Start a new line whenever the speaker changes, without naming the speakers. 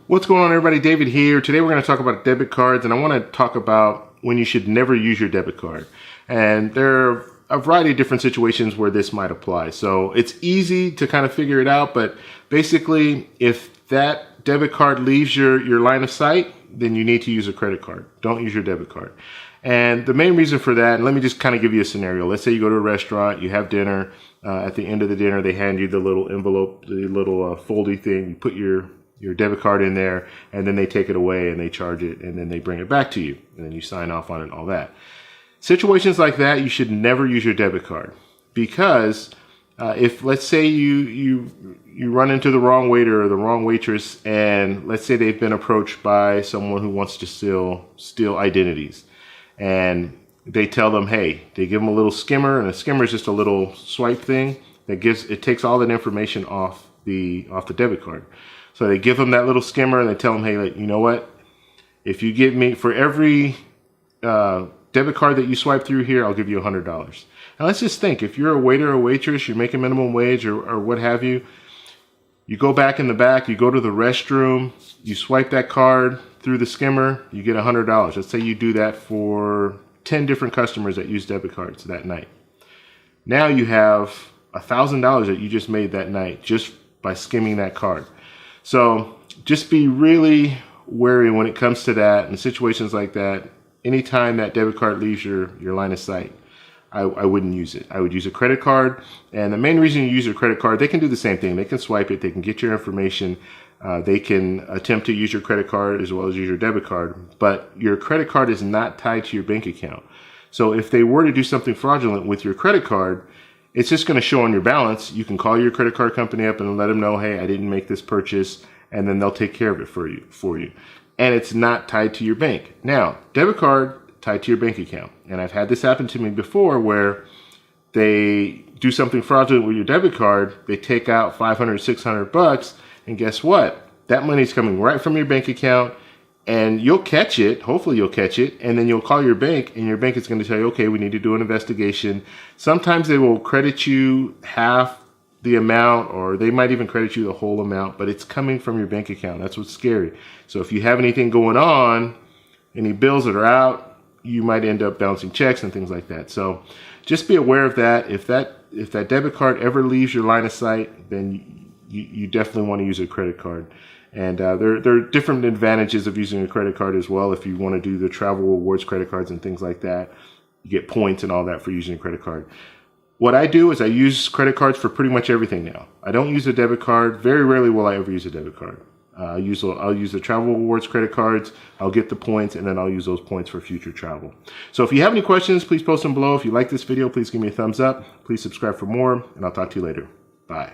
What's going on, everybody? David here. Today we're going to talk about debit cards, and I want to talk about when you should never use your debit card. And there are a variety of different situations where this might apply. So it's easy to kind of figure it out, but basically if that debit card leaves your line of sight, then you need to use a credit card. Don't use your debit card. And the main reason for that, and let me just kind of give you a scenario. Let's say you go to a restaurant, you have dinner. At the end of the dinner, they hand you the little envelope, the little foldy thing. You put your debit card in there, and then they take it away and they charge it, and then they bring it back to you, and then you sign off on it and all that. Situations like that, you should never use your debit card, because if, let's say, you run into the wrong waiter or the wrong waitress, and let's say they've been approached by someone who wants to steal identities, and they tell them, hey, they give them a little skimmer, and a skimmer is just a little swipe thing that takes all that information off the debit card. So they give them that little skimmer and they tell them, hey, you know what? If you give me, for every debit card that you swipe through here, I'll give you $100. Now let's just think, if you're a waiter or waitress, you're making minimum wage or what have you, you go back in the back, you go to the restroom, you swipe that card through the skimmer, you get $100. Let's say you do that for 10 different customers that use debit cards that night. Now you have $1,000 that you just made that night just by skimming that card. So just be really wary when it comes to that and situations like that. Anytime that debit card leaves your line of sight, I wouldn't use it. I would use a credit card. And the main reason you use your credit card, they can do the same thing. They can swipe it. They can get your information. They can attempt to use your credit card as well as use your debit card. But your credit card is not tied to your bank account. So if they were to do something fraudulent with your credit card, it's just going to show on your balance. You can call your credit card company up and let them know, hey, I didn't make this purchase, and then they'll take care of it for you. And it's not tied to your bank. Now, debit card tied to your bank account. And I've had this happen to me before where they do something fraudulent with your debit card, they take out $500, $600, and guess what? That money's coming right from your bank account, and you'll catch it, hopefully you'll catch it, and then you'll call your bank, and your bank is going to tell you, okay, we need to do an investigation. Sometimes they will credit you half the amount, or they might even credit you the whole amount, but it's coming from your bank account. That's what's scary. So if you have anything going on, any bills that are out, you might end up bouncing checks and things like that. So just be aware of that. If that debit card ever leaves your line of sight, then you definitely want to use a credit card. And there are different advantages of using a credit card as well. If you want to do the travel rewards credit cards and things like that, you get points and all that for using a credit card. What I do is I use credit cards for pretty much everything now. I don't use a debit card. Very rarely will I ever use a debit card. I'll use the travel rewards credit cards. I'll get the points, and then I'll use those points for future travel. So if you have any questions, please post them below. If you like this video, please give me a thumbs up. Please subscribe for more, and I'll talk to you later. Bye.